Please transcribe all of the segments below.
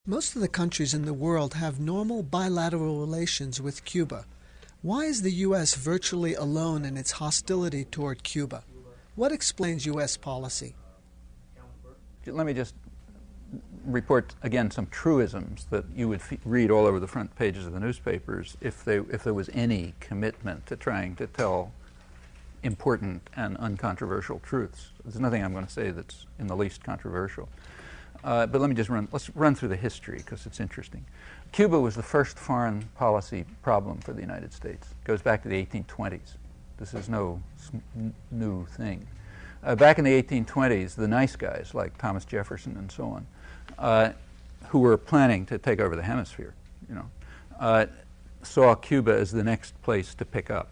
Most of the countries in the world have normal bilateral relations with Cuba. Why is the U.S. virtually alone in its hostility toward Cuba? What explains U.S. policy? Let me just report again some truisms that you would read all over the front pages of the newspapers if there was any commitment to trying to tell important and uncontroversial truths. There's nothing I'm going to say that's in the least controversial. But let's run through the history because it's interesting. Cuba was the first foreign policy problem for the United States. It goes back to the 1820s. This is no new thing. Back in the 1820s, the nice guys like Thomas Jefferson and so on, who were planning to take over the hemisphere, saw Cuba as the next place to pick up.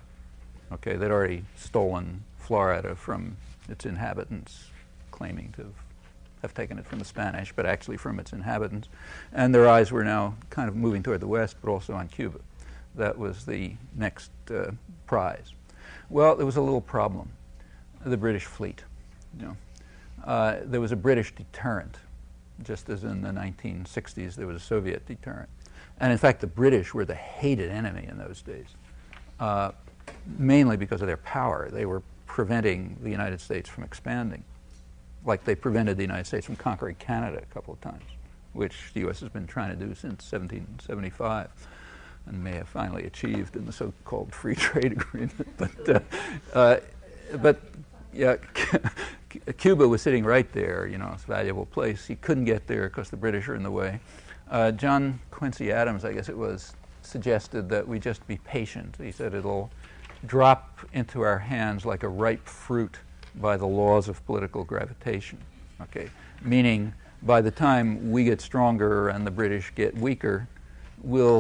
Okay, they'd already stolen Florida from its inhabitants, claiming to have taken it from the Spanish, but actually from its inhabitants. And their eyes were now kind of moving toward the west, but also on Cuba. That was the next prize. Well, there was a little problem. The British fleet. There was a British deterrent, just as in the 1960s there was a Soviet deterrent. And in fact, the British were the hated enemy in those days, mainly because of their power. They were preventing the United States from expanding, like they prevented the United States from conquering Canada a couple of times, which the U.S. has been trying to do since 1775 and may have finally achieved in the so-called free trade agreement. But yeah, Cuba was sitting right there, it's a valuable place. He couldn't get there because the British are in the way. John Quincy Adams, I guess it was, suggested that we just be patient. He said it'll drop into our hands like a ripe fruit by the laws of political gravitation, meaning by the time we get stronger and the British get weaker,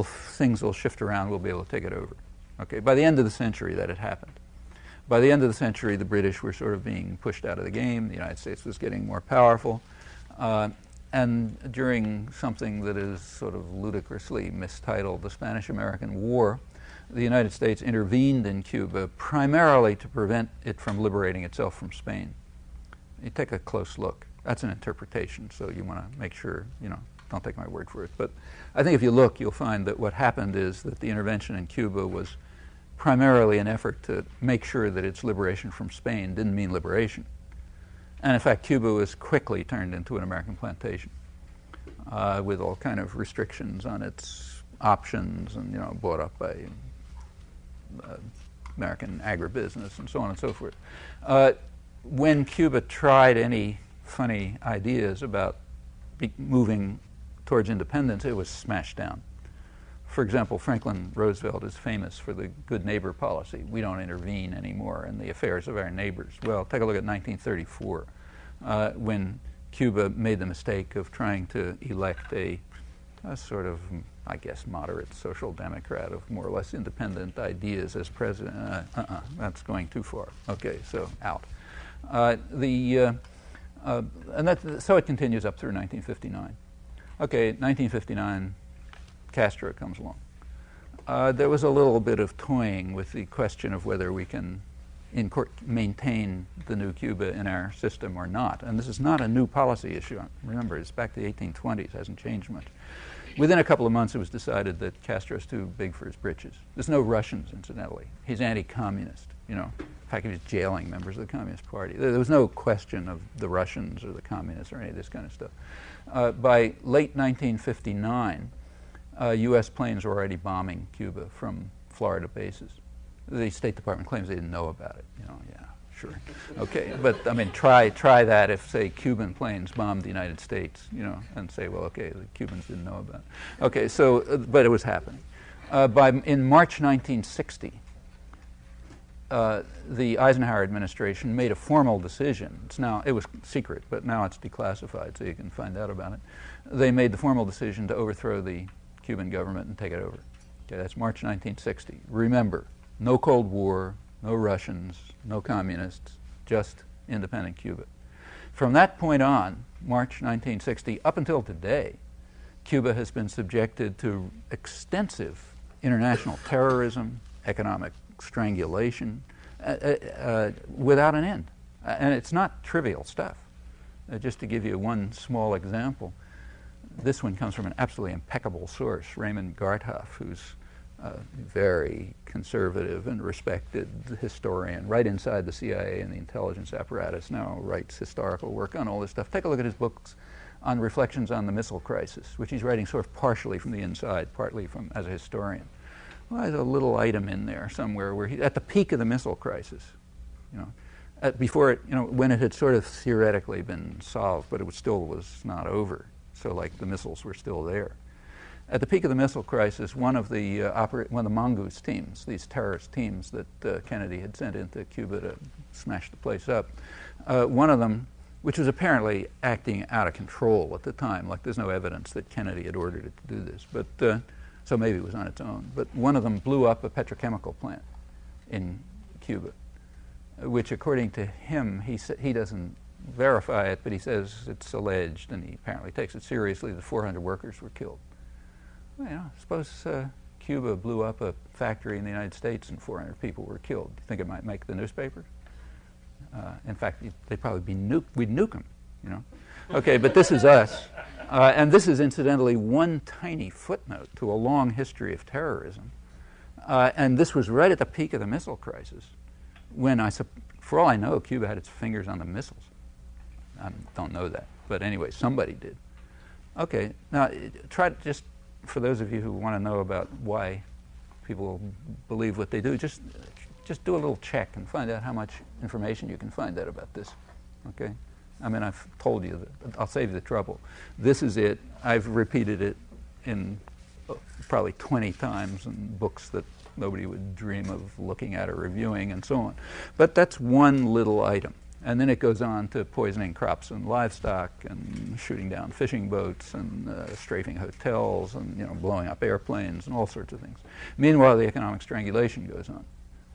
things will shift around, we'll be able to take it over. By the end of the century that had happened. By the end of the century, the British were sort of being pushed out of the game, the United States was getting more powerful, and during something that is sort of ludicrously mistitled, the Spanish-American War, the United States intervened in Cuba primarily to prevent it from liberating itself from Spain. You take a close look. That's an interpretation, so you want to make sure, don't take my word for it. But I think if you look, you'll find that what happened is that the intervention in Cuba was primarily an effort to make sure that its liberation from Spain didn't mean liberation. And in fact, Cuba was quickly turned into an American plantation with all kind of restrictions on its options and, bought up by American agribusiness and so on and so forth. When Cuba tried any funny ideas about moving towards independence, it was smashed down. For example, Franklin Roosevelt is famous for the good neighbor policy. We don't intervene anymore in the affairs of our neighbors. Well, take a look at 1934, when Cuba made the mistake of trying to elect a sort of, I guess, moderate social democrat of more or less independent ideas as president. That's going too far. So out. So it continues up through 1959. 1959, Castro comes along. There was a little bit of toying with the question of whether we can maintain the new Cuba in our system or not. And this is not a new policy issue. Remember, it's back to the 1820s, hasn't changed much. Within a couple of months, it was decided that Castro's too big for his britches. There's no Russians, incidentally. He's anti-communist. In fact, he was jailing members of the Communist Party. There was no question of the Russians or the communists or any of this kind of stuff. By late 1959, U.S. planes were already bombing Cuba from Florida bases. The State Department claims they didn't know about it. Yeah, sure. But I mean, try that if, say, Cuban planes bombed the United States, and say, well, the Cubans didn't know about it. But it was happening. In March 1960, the Eisenhower administration made a formal decision. It was secret, but now it's declassified, so you can find out about it. They made the formal decision to overthrow the Cuban government and take it over. That's March 1960. Remember, no Cold War, no Russians, no communists, just independent Cuba. From that point on, March 1960, up until today, Cuba has been subjected to extensive international terrorism, economic strangulation, without an end. And it's not trivial stuff. Just to give you one small example, this one comes from an absolutely impeccable source, Raymond Garthoff, who's a very conservative and respected historian right inside the CIA and the intelligence apparatus, now writes historical work on all this stuff. Take a look at his books on reflections on the missile crisis, which he's writing sort of partially from the inside, partly from as a historian. Well, there's a little item in there somewhere where at the peak of the missile crisis, before it, when it had sort of theoretically been solved, but it still was not over. So, like, the missiles were still there. At the peak of the missile crisis, one of the mongoose teams, these terrorist teams that Kennedy had sent into Cuba to smash the place up, one of them, which was apparently acting out of control at the time, like there's no evidence that Kennedy had ordered it to do this, but so maybe it was on its own. But one of them blew up a petrochemical plant in Cuba, which, according to him, he doesn't verify it, but he says it's alleged, and he apparently takes it seriously, that 400 workers were killed. Well, suppose Cuba blew up a factory in the United States and 400 people were killed. Do you think it might make the newspapers? In fact, they'd probably be nuked. We'd nuke them, Okay, but this is us. And this is, incidentally, one tiny footnote to a long history of terrorism. And this was right at the peak of the missile crisis, when for all I know, Cuba had its fingers on the missiles. I don't know that. But anyway, somebody did. Okay, now just for those of you who want to know about why people believe what they do, just do a little check and find out how much information you can find out about this. Okay? I mean, I've told you that. I'll save you the trouble. This is it. I've repeated it in probably 20 times in books that nobody would dream of looking at or reviewing and so on. But that's one little item. And then it goes on to poisoning crops and livestock and shooting down fishing boats and strafing hotels and blowing up airplanes and all sorts of things. Meanwhile, the economic strangulation goes on,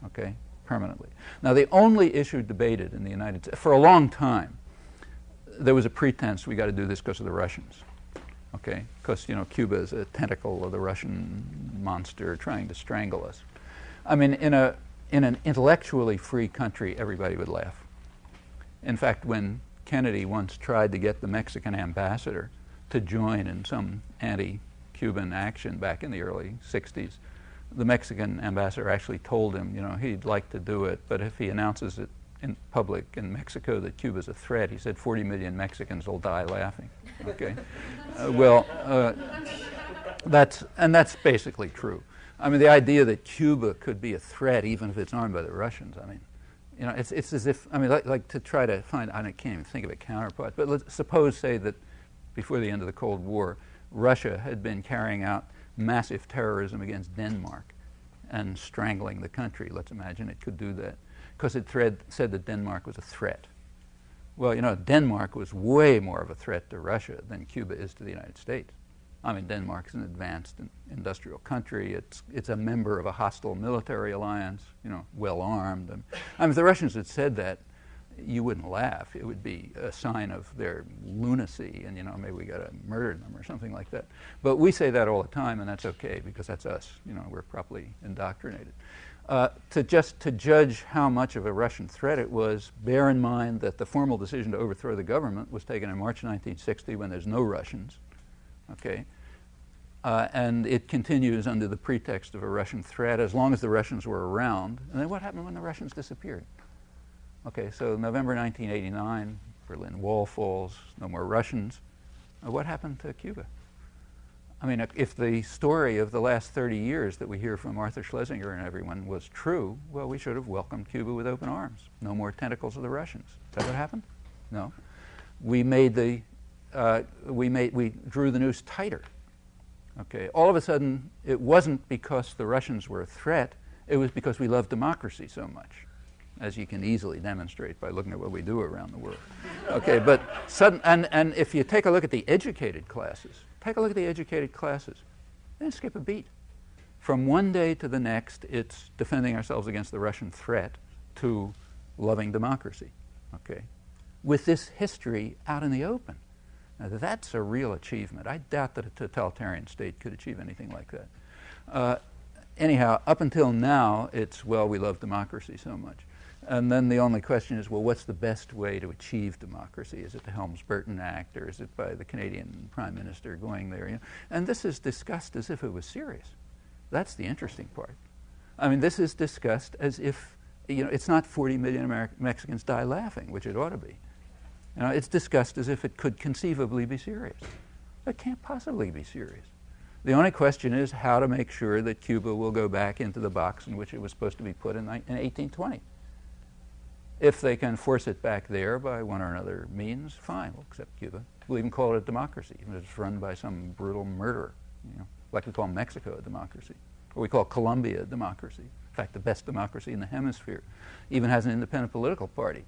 okay, permanently. Now, the only issue debated in the United States, for a long time, there was a pretense we got to do this because of the Russians, okay, because Cuba is a tentacle of the Russian monster trying to strangle us. I mean, in an intellectually free country, everybody would laugh. In fact, when Kennedy once tried to get the Mexican ambassador to join in some anti-Cuban action back in the early 60s, the Mexican ambassador actually told him, he'd like to do it, but if he announces it in public in Mexico that Cuba's a threat, he said 40 million Mexicans will die laughing. Okay, that's basically true. I mean, the idea that Cuba could be a threat even if it's armed by the Russians, I mean, it's as if, like to try to find, I can't even think of a counterpart, but let's suppose, say, that before the end of the Cold War, Russia had been carrying out massive terrorism against Denmark and strangling the country. Let's imagine it could do that, because it said that Denmark was a threat. Well, Denmark was way more of a threat to Russia than Cuba is to the United States. I mean, Denmark's an advanced industrial country. It's a member of a hostile military alliance, well armed. I mean, if the Russians had said that, you wouldn't laugh. It would be a sign of their lunacy, and maybe we got to murder them or something like that. But we say that all the time, and that's okay because that's us. We're properly indoctrinated. To judge how much of a Russian threat it was, bear in mind that the formal decision to overthrow the government was taken in March 1960 when there's no Russians. Okay, and it continues under the pretext of a Russian threat as long as the Russians were around. And then what happened when the Russians disappeared? Okay, so November 1989, Berlin Wall falls, no more Russians. What happened to Cuba? I mean, if the story of the last 30 years that we hear from Arthur Schlesinger and everyone was true, well, we should have welcomed Cuba with open arms. No more tentacles of the Russians. Is that what happened? No. We drew the noose tighter. Okay. All of a sudden, it wasn't because the Russians were a threat. It was because we love democracy so much, as you can easily demonstrate by looking at what we do around the world. Okay, but and if you take a look at the educated classes, they didn't skip a beat. From one day to the next, it's defending ourselves against the Russian threat to loving democracy. Okay, with this history out in the open. Now, that's a real achievement. I doubt that a totalitarian state could achieve anything like that. Anyhow, up until now, it's, well, we love democracy so much. And then the only question is, well, what's the best way to achieve democracy? Is it the Helms-Burton Act, or is it by the Canadian Prime Minister going there? You know? And this is discussed as if it was serious. That's the interesting part. I mean, this is discussed as if, you know, it's not 40 million Mexicans die laughing, which it ought to be. You know, it's discussed as if it could conceivably be serious. It can't possibly be serious. The only question is how to make sure that Cuba will go back into the box in which it was supposed to be put in 1820. If they can force it back there by one or another means, fine, we'll accept Cuba. We'll even call it a democracy, even if it's run by some brutal murderer, you know, like we call Mexico a democracy, or we call Colombia a democracy. In fact, the best democracy in the hemisphere. Even has an independent political party,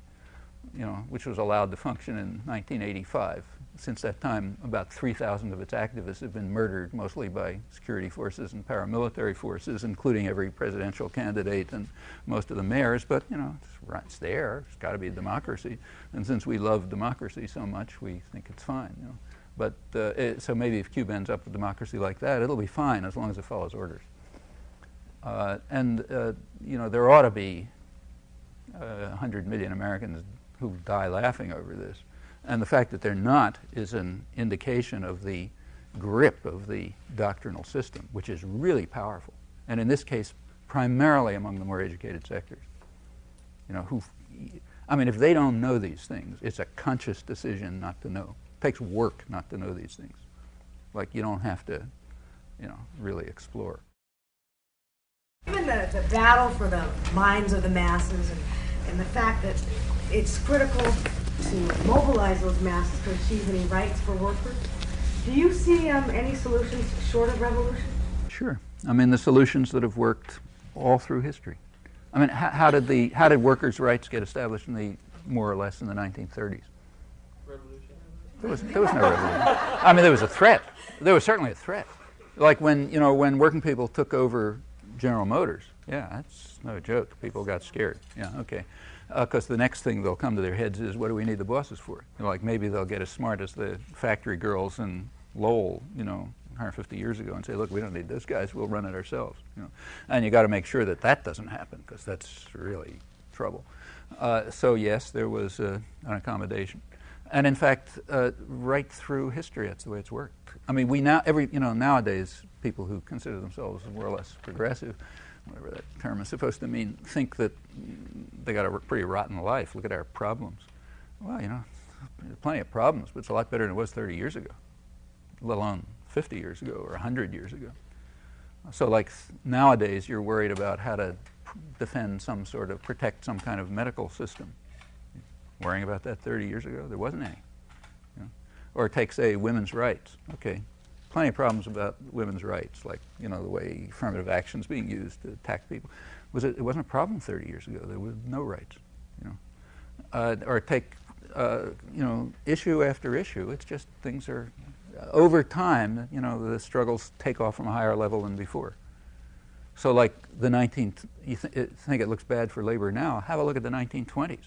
you know, which was allowed to function in 1985. Since that time, about 3,000 of its activists have been murdered, mostly by security forces and paramilitary forces, including every presidential candidate and most of the mayors. But, you know, it's there. It's got to be a democracy. And since we love democracy so much, we think it's fine. You know. But so maybe if Cuba ends up with democracy like that, it'll be fine as long as it follows orders. You know, there ought to be 100 million Americans who die laughing over this. And the fact that they're not is an indication of the grip of the doctrinal system, which is really powerful. And in this case, primarily among the more educated sectors. You know, I mean, if they don't know these things, it's a conscious decision not to know. It takes work not to know these things. Like, you don't have to, you know, really explore. Given the battle for the minds of the masses and the fact that it's critical to mobilize those masses to achieve any rights for workers, do you see any solutions short of revolution? Sure. I mean, the solutions that have worked all through history. I mean, how did workers' rights get established more or less in the 1930s? Revolution. There was no revolution. I mean, there was a threat. There was certainly a threat. Like when working people took over General Motors. Yeah, that's no joke. People got scared. Yeah, okay. Because the next thing they'll come to their heads is, what do we need the bosses for? You know, like maybe they'll get as smart as the factory girls in Lowell, you know, 150 years ago and say, look, we don't need those guys, we'll run it ourselves. You know? And you got to make sure that that doesn't happen, because that's really trouble. So yes, there was an accommodation. And in fact, right through history, that's the way it's worked. I mean, nowadays, people who consider themselves more or less progressive, whatever that term is supposed to mean, think that they got a pretty rotten life. Look at our problems. Well, you know, there's plenty of problems, but it's a lot better than it was 30 years ago, let alone 50 years ago or 100 years ago. So like nowadays, you're worried about how to protect some kind of medical system. Worrying about that 30 years ago, there wasn't any. You know? Or take, say, women's rights. Okay, plenty of problems about women's rights, like, you know, the way affirmative action is being used to attack people. It wasn't a problem 30 years ago. There was no rights, you know. Or take, you know, issue after issue. It's just things are, over time, you know, the struggles take off from a higher level than before. So like you think it looks bad for labor now, have a look at the 1920s.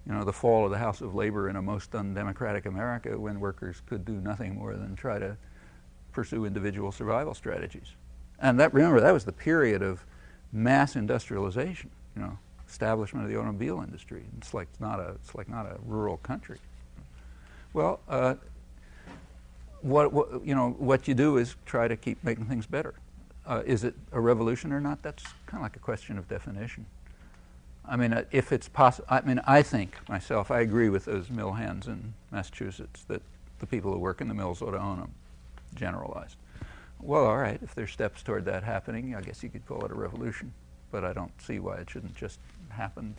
You know, the fall of the House of Labor in a most undemocratic America, when workers could do nothing more than try to pursue individual survival strategies. And remember, that was the period of mass industrialization, you know, establishment of the automobile industry. It's like not a rural country. Well, what you do is try to keep making things better. Is it a revolution or not? That's kind of like a question of definition. I mean, if it's possible, I mean, I think myself, I agree with those mill hands in Massachusetts that the people who work in the mills ought to own them, generalized. Well, all right, if there's steps toward that happening, I guess you could call it a revolution, but I don't see why it shouldn't just happen